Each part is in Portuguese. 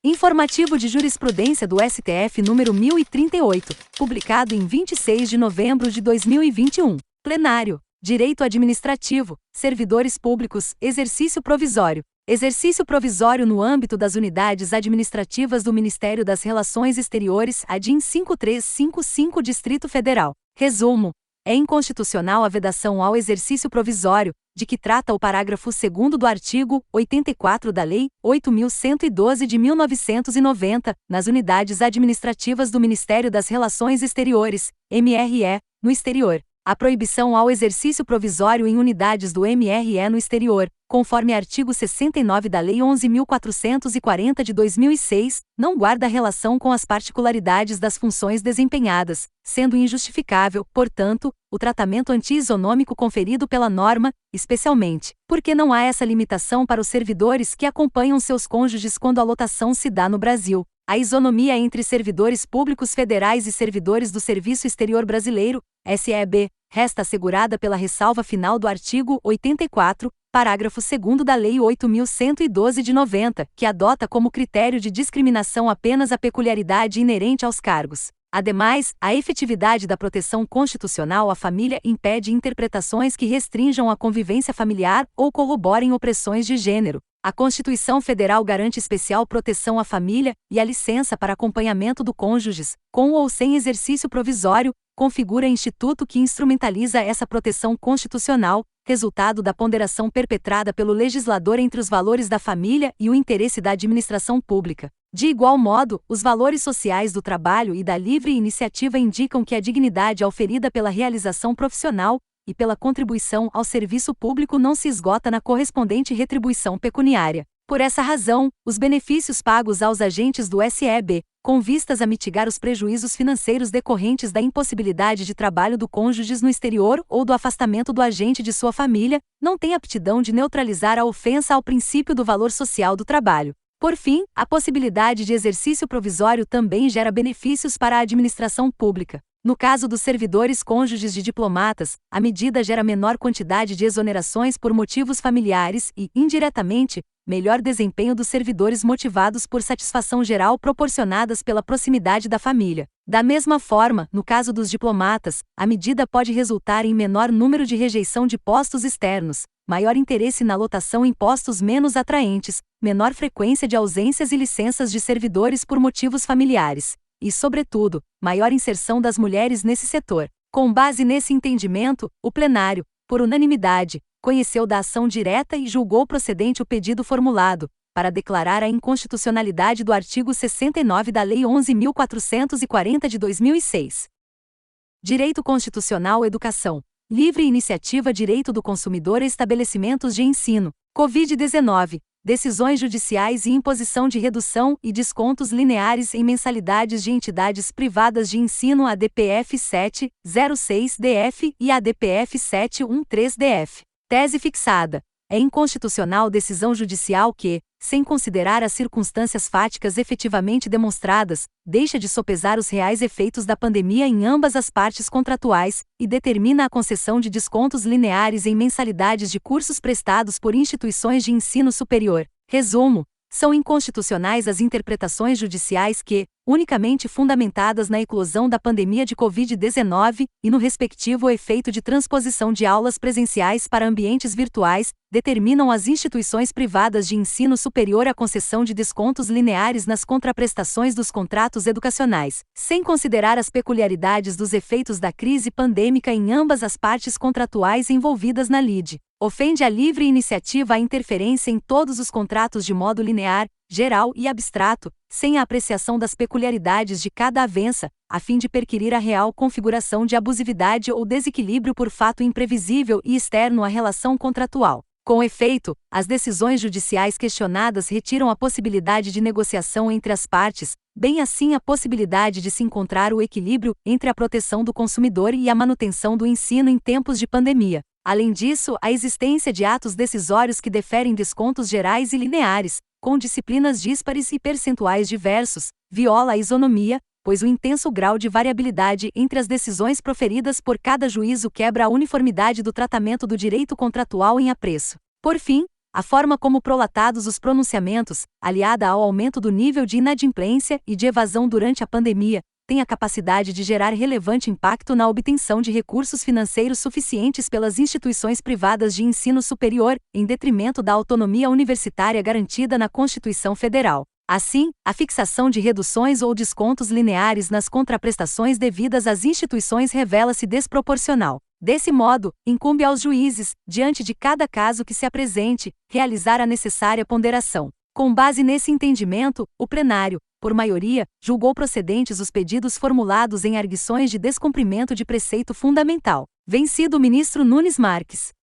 Informativo de Jurisprudência do STF número 1038, publicado em 26 de novembro de 2021. Plenário. Direito Administrativo, Servidores Públicos, Exercício Provisório. Exercício provisório no âmbito das unidades administrativas do Ministério das Relações Exteriores, ADIM 5355, Distrito Federal. Resumo. É inconstitucional a vedação ao exercício provisório, de que trata o parágrafo 2º do artigo 84 da Lei 8.112 de 1990, nas unidades administrativas do Ministério das Relações Exteriores, MRE, no exterior. A proibição ao exercício provisório em unidades do MRE no exterior, conforme artigo 69 da Lei 11.440 de 2006, não guarda relação com as particularidades das funções desempenhadas, sendo injustificável, portanto, o tratamento anti-isonômico conferido pela norma, especialmente porque não há essa limitação para os servidores que acompanham seus cônjuges quando a lotação se dá no Brasil. A isonomia entre servidores públicos federais e servidores do Serviço Exterior Brasileiro, SEB, resta assegurada pela ressalva final do artigo 84, parágrafo 2º da Lei 8.112 de 90, que adota como critério de discriminação apenas a peculiaridade inerente aos cargos. Ademais, a efetividade da proteção constitucional à família impede interpretações que restringam a convivência familiar ou corroborem opressões de gênero. A Constituição Federal garante especial proteção à família e a licença para acompanhamento do cônjuges, com ou sem exercício provisório, configura instituto que instrumentaliza essa proteção constitucional, resultado da ponderação perpetrada pelo legislador entre os valores da família e o interesse da administração pública. De igual modo, os valores sociais do trabalho e da livre iniciativa indicam que a dignidade auferida pela realização profissional e pela contribuição ao serviço público não se esgota na correspondente retribuição pecuniária. Por essa razão, os benefícios pagos aos agentes do SEB, com vistas a mitigar os prejuízos financeiros decorrentes da impossibilidade de trabalho do cônjuge no exterior ou do afastamento do agente de sua família, não têm aptidão de neutralizar a ofensa ao princípio do valor social do trabalho. Por fim, a possibilidade de exercício provisório também gera benefícios para a administração pública. No caso dos servidores cônjuges de diplomatas, a medida gera menor quantidade de exonerações por motivos familiares e, indiretamente, melhor desempenho dos servidores motivados por satisfação geral proporcionadas pela proximidade da família. Da mesma forma, no caso dos diplomatas, a medida pode resultar em menor número de rejeição de postos externos, maior interesse na lotação em postos menos atraentes, menor frequência de ausências e licenças de servidores por motivos familiares. E, sobretudo, maior inserção das mulheres nesse setor. Com base nesse entendimento, o plenário, por unanimidade, conheceu da ação direta e julgou procedente o pedido formulado, para declarar a inconstitucionalidade do artigo 69 da Lei 11.440 de 2006. Direito Constitucional Educação. Livre iniciativa Direito do consumidor a estabelecimentos de ensino. Covid-19. Decisões judiciais e imposição de redução e descontos lineares em mensalidades de entidades privadas de ensino ADPF 706-DF e ADPF 713-DF. Tese fixada. É inconstitucional decisão judicial que, sem considerar as circunstâncias fáticas efetivamente demonstradas, deixa de sopesar os reais efeitos da pandemia em ambas as partes contratuais e determina a concessão de descontos lineares em mensalidades de cursos prestados por instituições de ensino superior. Resumo: são inconstitucionais as interpretações judiciais que, unicamente fundamentadas na eclosão da pandemia de Covid-19 e no respectivo efeito de transposição de aulas presenciais para ambientes virtuais, determinam às instituições privadas de ensino superior a concessão de descontos lineares nas contraprestações dos contratos educacionais, sem considerar as peculiaridades dos efeitos da crise pandêmica em ambas as partes contratuais envolvidas na lide. Ofende a livre iniciativa a interferência em todos os contratos de modo linear, geral e abstrato, sem a apreciação das peculiaridades de cada avença, a fim de perquirir a real configuração de abusividade ou desequilíbrio por fato imprevisível e externo à relação contratual. Com efeito, as decisões judiciais questionadas retiram a possibilidade de negociação entre as partes, bem assim a possibilidade de se encontrar o equilíbrio entre a proteção do consumidor e a manutenção do ensino em tempos de pandemia. Além disso, a existência de atos decisórios que deferem descontos gerais e lineares, com disciplinas díspares e percentuais diversos, viola a isonomia, pois o intenso grau de variabilidade entre as decisões proferidas por cada juízo quebra a uniformidade do tratamento do direito contratual em apreço. Por fim, A forma como prolatados os pronunciamentos, aliada ao aumento do nível de inadimplência e de evasão durante a pandemia, tem a capacidade de gerar relevante impacto na obtenção de recursos financeiros suficientes pelas instituições privadas de ensino superior, em detrimento da autonomia universitária garantida na Constituição Federal. Assim, a fixação de reduções ou descontos lineares nas contraprestações devidas às instituições revela-se desproporcional. Desse modo, incumbe aos juízes, diante de cada caso que se apresente, realizar a necessária ponderação. Com base nesse entendimento, o plenário, por maioria, julgou procedentes os pedidos formulados em arguições de descumprimento de preceito fundamental. Vencido o ministro Nunes Marques.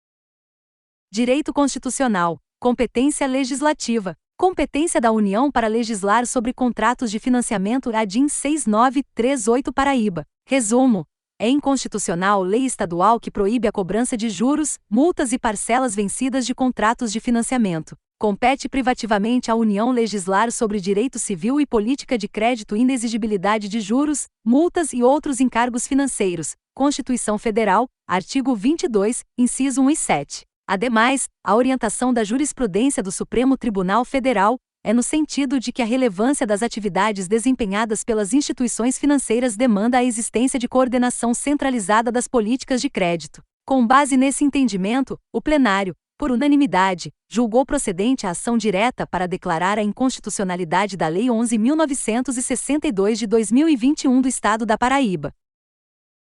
Direito Constitucional. Competência legislativa. Competência da União para legislar sobre contratos de financiamento ADIM 6938 Paraíba. Resumo. É inconstitucional lei estadual que proíbe a cobrança de juros, multas e parcelas vencidas de contratos de financiamento. Compete privativamente à União legislar sobre direito civil e política de crédito e inexigibilidade de juros, multas e outros encargos financeiros. Constituição Federal, artigo 22, inciso 1 e 7. Ademais, a orientação da jurisprudência do Supremo Tribunal Federal é no sentido de que a relevância das atividades desempenhadas pelas instituições financeiras demanda a existência de coordenação centralizada das políticas de crédito. Com base nesse entendimento, o plenário, por unanimidade, julgou procedente a ação direta para declarar a inconstitucionalidade da Lei 11.962 de 2021 do Estado da Paraíba.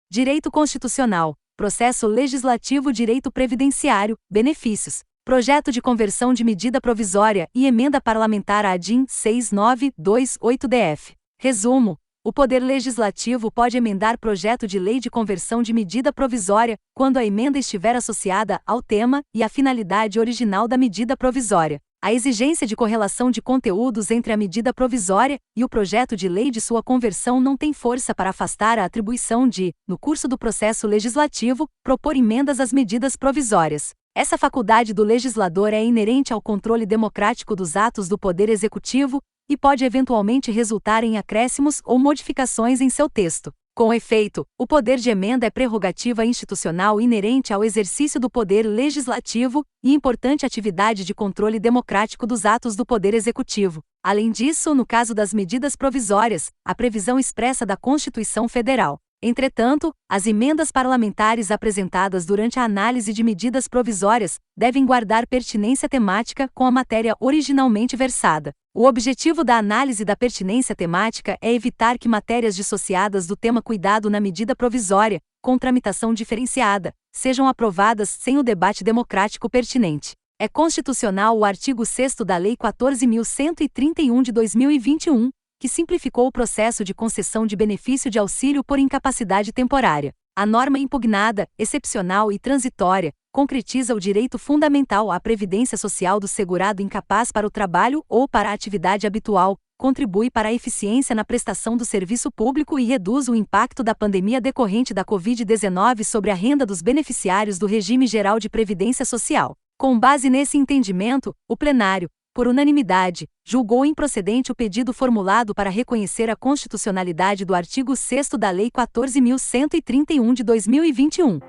Direito Constitucional, Processo Legislativo, Direito Previdenciário, Benefícios, Projeto de Conversão de Medida Provisória e Emenda Parlamentar à ADIM 6928-DF. Resumo. O Poder Legislativo pode emendar projeto de lei de conversão de medida provisória, quando a emenda estiver associada ao tema e à finalidade original da medida provisória. A exigência de correlação de conteúdos entre a medida provisória e o projeto de lei de sua conversão não tem força para afastar a atribuição de, no curso do processo legislativo, propor emendas às medidas provisórias. Essa faculdade do legislador é inerente ao controle democrático dos atos do Poder Executivo e pode eventualmente resultar em acréscimos ou modificações em seu texto. Com efeito, o poder de emenda é prerrogativa institucional inerente ao exercício do Poder Legislativo e importante atividade de controle democrático dos atos do Poder Executivo. Além disso, no caso das medidas provisórias, a previsão expressa da Constituição Federal. Entretanto, as emendas parlamentares apresentadas durante a análise de medidas provisórias devem guardar pertinência temática com a matéria originalmente versada. O objetivo da análise da pertinência temática é evitar que matérias dissociadas do tema cuidado na medida provisória, com tramitação diferenciada, sejam aprovadas sem o debate democrático pertinente. É constitucional o artigo 6º da Lei 14.131 de 2021, que simplificou o processo de concessão de benefício de auxílio por incapacidade temporária. A norma impugnada, excepcional e transitória, concretiza o direito fundamental à previdência social do segurado incapaz para o trabalho ou para a atividade habitual, contribui para a eficiência na prestação do serviço público e reduz o impacto da pandemia decorrente da Covid-19 sobre a renda dos beneficiários do Regime Geral de Previdência Social. Com base nesse entendimento, o plenário, por unanimidade, julgou improcedente o pedido formulado para reconhecer a constitucionalidade do artigo 6º da Lei 14.131 de 2021.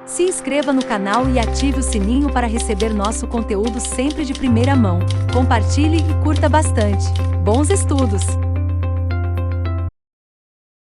Se inscreva no canal e ative o sininho para receber nosso conteúdo sempre de primeira mão. Compartilhe e curta bastante. Bons estudos!